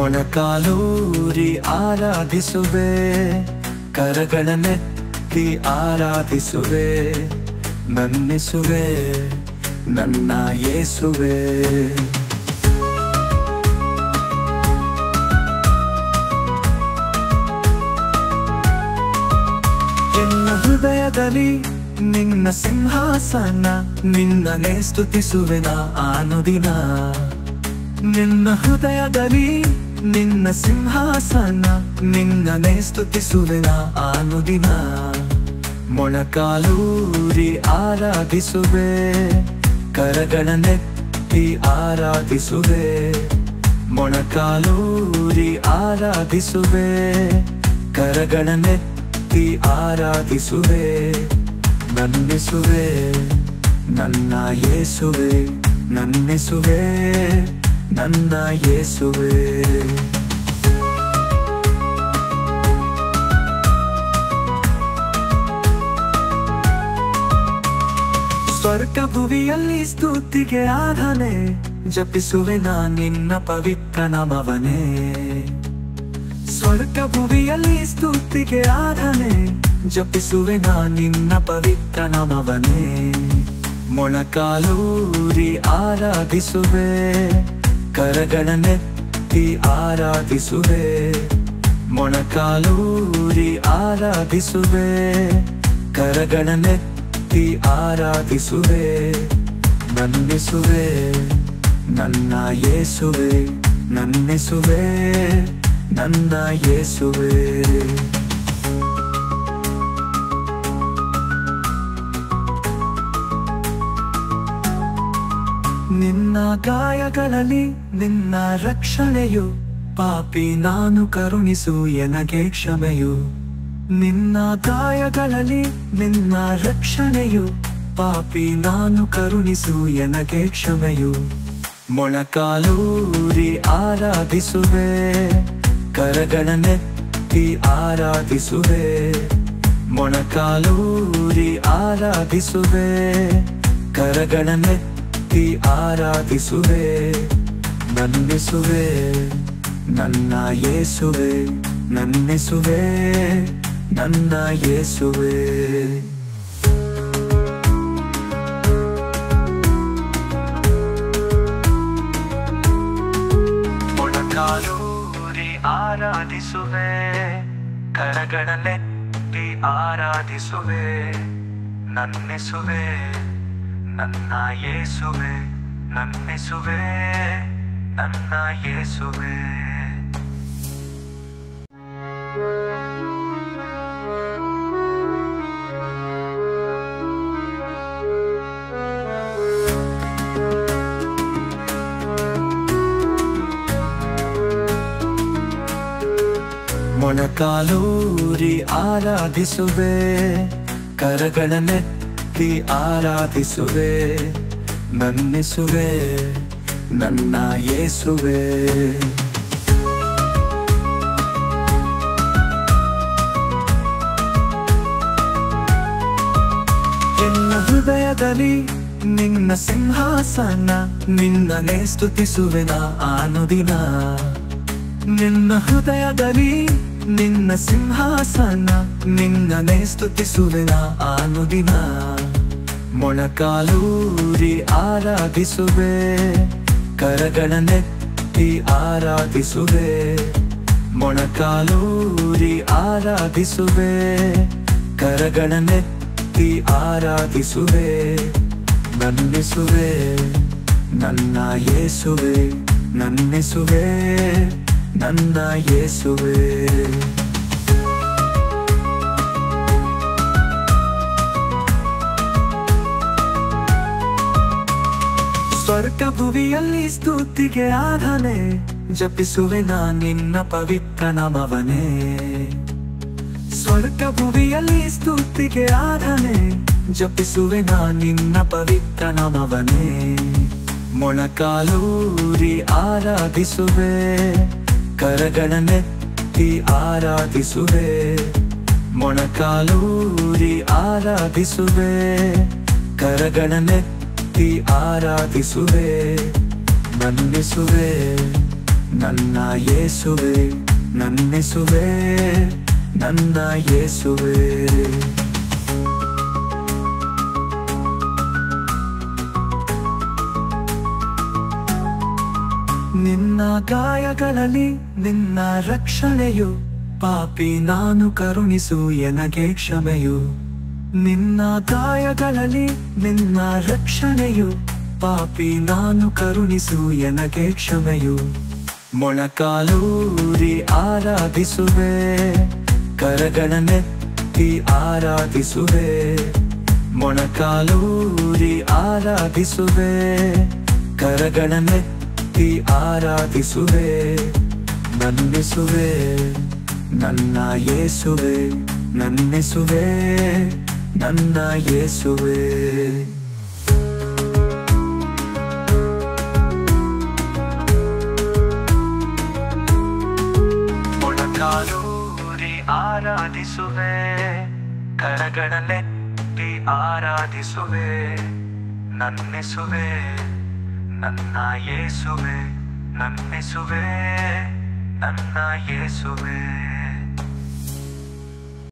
ಮೊಣಕಾಲೂರಿ ಆರಾಧಿಸುವೆ, ಕರಗಳನ್ನೆತ್ತಿ ಆರಾಧಿಸುವೆ, ನನ್ನಿಸುವೆ ನನ್ನ ಯೇಸುವೆ. ಎನ್ನ ಹೃದಯದಲ್ಲಿ ನಿನ್ನ ಸಿಂಹಾಸನ, ನಿನ್ನನೇ ಸ್ತುತಿಸುವೆನ ಅನುದಿನ. ನಿನ್ನ ಹೃದಯದಲ್ಲಿ ನಿನ್ನ ಸಿಂಹಾಸನ, ನಿನ್ನನೇ ಸ್ತುತಿಸುವೆನ ಅನುದಿನ. ಮೊಣಕಾಲೂರಿ ಆರಾಧಿಸುವೆ, ಕರಗಳನ್ನೆತ್ತಿ ಆರಾಧಿಸುವೆ, ಮೊಣಕಾಲೂರಿ ಆರಾಧಿಸುವೆ, ಕರಗಳನ್ನೆತ್ತಿ ಆರಾಧಿಸುವೆ, ನನ್ನಿಸುವೆ ನನ್ನ ಯೇಸುವೆ, ನನ್ನಿಸುವೆ ನನ್ನ ಯೇಸುವೆ. ಸ್ವರ್ಗ ಭುವಿಯಲ್ಲಿ ಸ್ತುತಿಗೆ ಆರಾಧನೆ, ಜಪಿಸುವೆ ನಿನ್ನ ಪವಿತ್ರ ನಾಮವನೇ. ಸ್ವರ್ಗ ಭುವಿಯಲ್ಲಿ ಸ್ತುತಿಗೆ ಆರಾಧನೆ, ಜಪಿಸುವೆ ನಿನ್ನ ಪವಿತ್ರ ನಾಮವನೇ. ಮೊಣಕಾಲೂರಿ ಆರಾಧಿಸುವೆ, ಕರಗಳನ್ನೆತ್ತಿ ಆರಾಧಿಸುವೆ, ಮೊಣಕಾಲೂರಿ ಆರಾಧಿಸುವೆ, ಕರಗಳನ್ನೆತ್ತಿ ಆರಾಧಿಸುವೆ, ನನ್ನಿಸುವೆ ನನ್ನ ಯೇಸುವೆ, ನನ್ನಿಸುವೆ ನನ್ನ ಯೇಸುವೆ. ನಿನ್ನ ಗಾಯಗಳಲ್ಲಿ ನಿನ್ನ ರಕ್ಷಣೆಯು, ಪಾಪಿ ನಾನು ಕರುಣಿಸು ಎನಗೆ ಕ್ಷಮೆಯು. ನಿನ್ನ ಗಾಯಗಳಲ್ಲಿ ನಿನ್ನ ರಕ್ಷಣೆಯು, ಪಾಪಿ ನಾನು ಕರುಣಿಸು ಎನಗೆ ಕ್ಷಮೆಯು. ಮೊಣಕಾಲೂರಿ ಆರಾಧಿಸುವೆ, ಕರಗಳನ್ನೆತ್ತಿ ಆರಾಧಿಸುವೆ, ಮೊಣಕಾಲೂರಿ ಆರಾಧಿಸುವೆ, ಕರಗಳನ್ನೆತ್ತಿ ಆರಾಧಿಸುವೆ, ನನ್ನಿಸುವೆ ನನ್ನ ಯೇಸುವೆ, ನನ್ನಿಸುವೆ ನನ್ನ ಯೇಸುವೆ. ಮೊಣಕಾಲೂರಿ ಆರಾಧಿಸುವೆ, ಕರಗಳನ್ನೆತ್ತಿ ಆರಾಧಿಸುವೆ, ನನ್ನಿಸುವೆ ನನ್ನ ಯೇಸುವೆ, ನನ್ನಿಸುವೆ ನನ್ನ ಯೇಸುವೆ. ಮೊಣಕಾಲೂರಿ ಆರಾಧಿಸುವೆ, ಕರಗಳನ್ನೆತ್ತಿ ಆರಾಧಿಸುವೆ, ನನ್ನಿಸುವೆ ನನ್ನ ಯೇಸುವೆ. ಎನ್ನ ಹೃದಯದಲ್ಲಿ ನಿನ್ನ ಸಿಂಹಾಸನ, ನಿನ್ನನೇ ಸ್ತುತಿಸುವೆನ ಅನುದಿನ. ನಿನ್ನ ಹೃದಯದಲ್ಲಿ ನಿನ್ನ ಸಿಂಹಾಸನ, ನಿನ್ನನೇ ಸ್ತುತಿಸುವೆನ ಅನುದಿನ. ಮೊಣಕಾಲೂರಿ ಆರಾಧಿಸುವೆ, ಕರಗಳನ್ನೆತ್ತಿ ಆರಾಧಿಸುವೆ, ಮೊಣಕಾಲೂರಿ ಆರಾಧಿಸುವೆ, ಕರಗಳನ್ನೆತ್ತಿ ಆರಾಧಿಸುವೆ, ನನ್ನಿಸುವೆ ನನ್ನ ಯೇಸುವೆ, ನನ್ನಿಸುವೆ ನನ್ನ ಯೇಸುವೆ. ಸ್ವರ್ಗ ಭುವಿಯಲ್ಲಿ ಸ್ತುತಿಗೆ ಆರಾಧನೆ, ಜಪಿಸುವೆ ನಿನ್ನ ಪವಿತ್ರ ನಾಮವನೇ. ಸ್ವರ್ಗ ಭುವಿಯಲ್ಲಿ ಸ್ತುತಿಗೆ ಆರಾಧನೆ, ಜಪಿಸುವೆ ನಿನ್ನ ಪವಿತ್ರ ನಾಮವನೇ. ಮೊಣಕಾಲೂರಿ ಆರಾಧಿಸುವೆ, ಕರಗಳನ್ನೆತ್ತಿ ಆರಾಧಿಸುವೆ, ಮೊಣಕಾಲೂರಿ ಆರಾಧಿಸುವೆ, ಕರಗಳನ್ನೆತ್ತಿ ಆರಾಧಿಸುವೆ, ನನ್ನಿಸುವೆ ನನ್ನ ಯೇಸುವೆ, ನನ್ನೆಸುವೆ, ನನ್ನ ಯೇಸುವೆ. ನಿನ್ನ ಗಾಯಗಳಲ್ಲಿ ನಿನ್ನ ರಕ್ಷಣೆಯು, ಪಾಪಿ ನಾನು ಕರುಣಿಸು ಎನಗೆ ಕ್ಷಮೆಯು. ನಿನ್ನ ಗಾಯಗಳಲ್ಲಿ ನಿನ್ನ ರಕ್ಷಣೆಯು, ಪಾಪಿ ನಾನು ಕರುಣಿಸು ಎನಗೆ ಕ್ಷಮೆಯು. ಮೊಣಕಾಲೂರಿ ಆರಾಧಿಸುವೆ, ಕರಗಳನ್ನೆತ್ತಿ ಆರಾಧಿಸುವೆ. ಮೊಣಕಾಲೂರಿ ಆರಾಧಿಸುವೆ, ಕರಗಳನ್ನೆತ್ತಿ ಆರಾಧಿಸುವೆ. ನನ್ನೆಸುವೆ, ನನ್ನ ಯೇಸುವೆ, ನನ್ನೆಸುವೆ, ನನ್ನ ಯೇಸುವೆ. ಮೊಣಕಾಲೂರಿ ಆರಾಧಿಸುವೆ, ಕರಗಳನ್ನೆತ್ತಿ ಆರಾಧಿಸುವೆ. ನನ್ನೆಸುವೆ, ನನ್ನ ಯೇಸುವೆ, ನನ್ನೆಸುವೆ, ನನ್ನ ಯೇಸುವೆ.